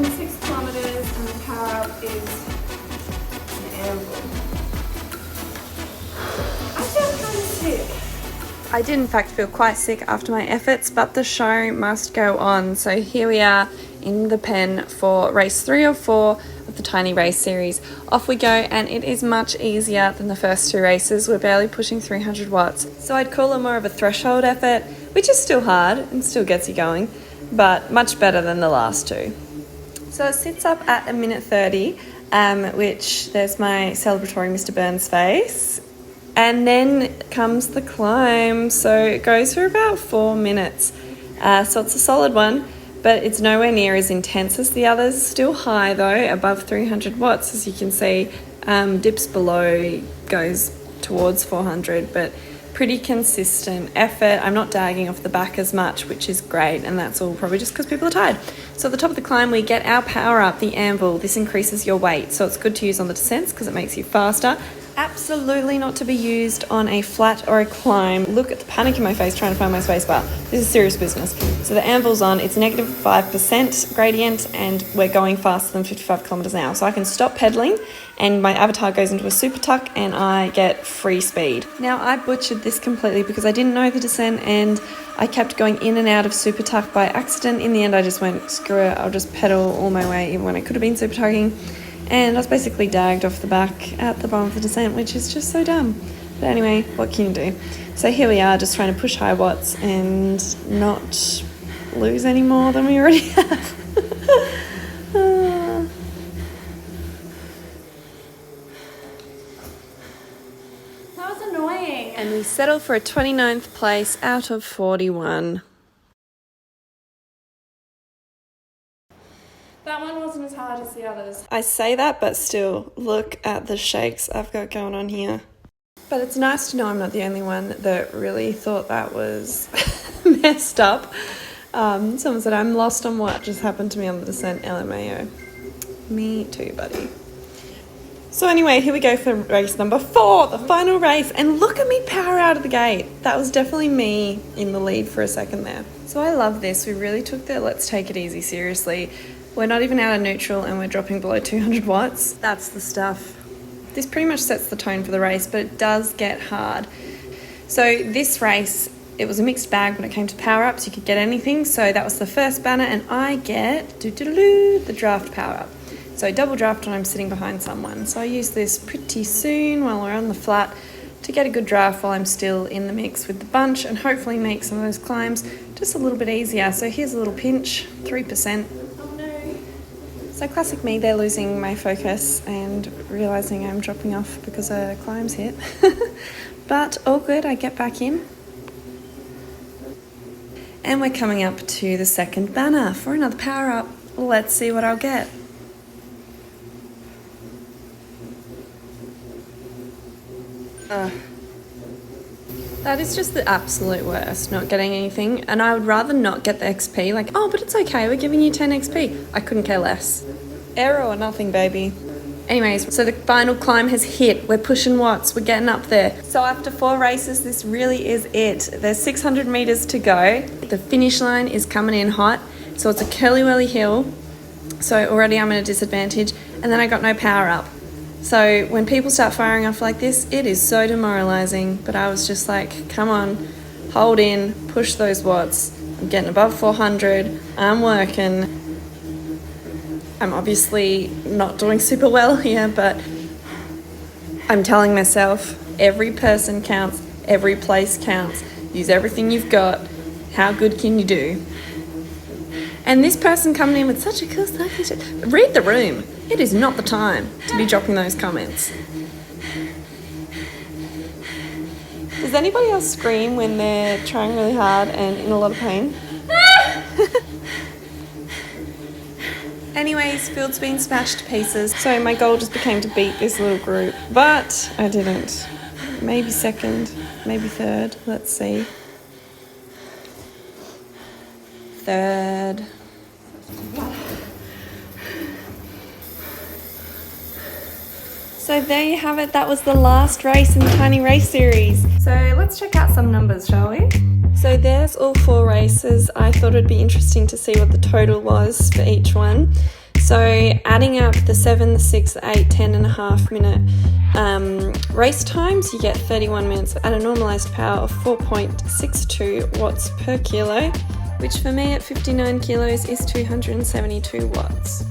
done 6 kilometers and the power up is an anvil. I feel kind of sick. I did in fact feel quite sick after my efforts, but the show must go on. So here we are in the pen for race 3 or 4 of the Tiny Race series. Off we go, and it is much easier than the first 2 races. We're barely pushing 300 watts. So I'd call it more of a threshold effort, which is still hard and still gets you going, but much better than the last 2. So it sits up at 1:30, which there's my celebratory Mr. Burns face. And then comes the climb. So it goes for about 4 minutes. So it's a solid one, but it's nowhere near as intense as the others. Still high though, above 300 watts, as you can see. Dips below, goes towards 400, but pretty consistent effort. I'm not dagging off the back as much, which is great, and that's all probably just because people are tired. So at the top of the climb, we get our power up, the anvil. This increases your weight, so it's good to use on the descents because it makes you faster. Absolutely not to be used on a flat or a climb. Look at the panic in my face trying to find my spacebar. This is serious business. So the anvil's on, it's negative 5% gradient, and we're going faster than 55 kilometers an hour. So I can stop pedaling and my avatar goes into a super tuck and I get free speed. Now I butchered this completely because I didn't know the descent and I kept going in and out of super tuck by accident. In the end I just went, screw it, I'll just pedal all my way even when I could have been super tugging. And I was basically dagged off the back at the bottom of the descent, which is just so dumb. But anyway, what can you do? So here we are, just trying to push high watts and not lose any more than we already have. That was annoying. And we settled for a 29th place out of 41. That one wasn't as hard as the others. I say that, but still, look at the shakes I've got going on here. But it's nice to know I'm not the only one that really thought that was messed up. Someone said, I'm lost on what just happened to me on the descent, LMAO. Me too, buddy. So anyway, here we go for race number 4, the final race. And look at me power out of the gate. That was definitely me in the lead for a second there. So I love this. We really took the let's take it easy seriously. We're not even out of neutral and we're dropping below 200 watts. That's the stuff. This pretty much sets the tone for the race, but it does get hard. So this race, it was a mixed bag when it came to power-ups. You could get anything. So that was the first banner and I get the draft power-up. So double draft when I'm sitting behind someone. So I use this pretty soon while we're on the flat to get a good draft while I'm still in the mix with the bunch and hopefully make some of those climbs just a little bit easier. So here's a little pinch, 3%. So classic me, they're losing my focus and realising I'm dropping off because a climb's hit. But all good, I get back in. And we're coming up to the second banner for another power up. Let's see what I'll get. That is just the absolute worst, not getting anything. And I would rather not get the XP, like, oh, but it's okay, we're giving you 10 XP. I couldn't care less. Error or nothing, baby. Anyways, so the final climb has hit. We're pushing watts, we're getting up there. So after 4 races, this really is it. There's 600 meters to go. The finish line is coming in hot. So it's a curly-whirly hill. So already I'm at a disadvantage. And then I got no power up. So when people start firing off like this, it is so demoralizing. But I was just like, come on, hold in, push those watts. I'm getting above 400, I'm working. I'm obviously not doing super well here, but I'm telling myself every person counts, every place counts. Use everything you've got. How good can you do? And this person coming in with such a cool stuff, read the room. It is not the time to be dropping those comments. Does anybody else scream when they're trying really hard and in a lot of pain? Anyways, field's been smashed to pieces. So my goal just became to beat this little group, but I didn't. Maybe second, maybe third. Let's see. Third. So there you have it. That was the last race in the Tiny Race series. So let's check out some numbers, shall we? So there's all 4 races. I thought it'd be interesting to see what the total was for each one. So adding up the 7, the 6, the 8, 10 and a half minute race times, you get 31 minutes at a normalised power of 4.62 watts per kilo, which for me at 59 kilos is 272 watts.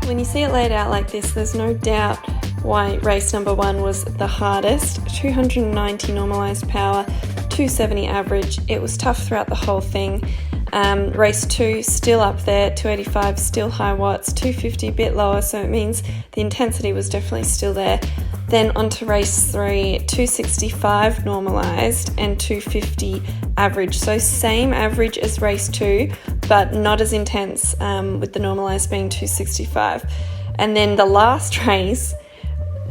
When you see it laid out like this, there's no doubt why race number 1 was the hardest. 290 normalised power, 270 average. It was tough throughout the whole thing. Race 2 still up there, 285 still high watts, 250 a bit lower, so it means the intensity was definitely still there. Then on to race 3, 265 normalised and 250 average. So same average as race 2, but not as intense, with the normalised being 265. And then the last race,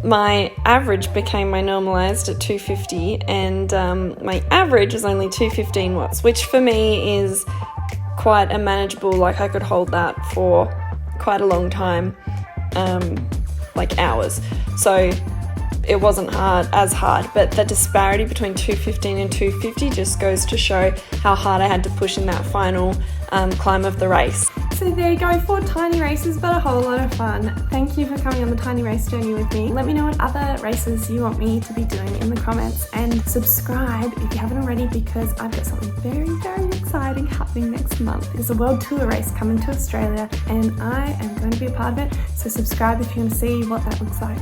my average became my normalised at 250, and my average is only 215 watts, which for me is quite a manageable, like I could hold that for quite a long time, like hours. So it wasn't as hard, but the disparity between 215 and 250 just goes to show how hard I had to push in that final climb of the race. So there you go, 4 tiny races, but a whole lot of fun. Thank you for coming on the tiny race journey with me. Let me know what other races you want me to be doing in the comments, and subscribe if you haven't already, because I've got something very, very exciting happening next month. There's a world tour race coming to Australia and I am going to be a part of it, so subscribe if you want to see what that looks like.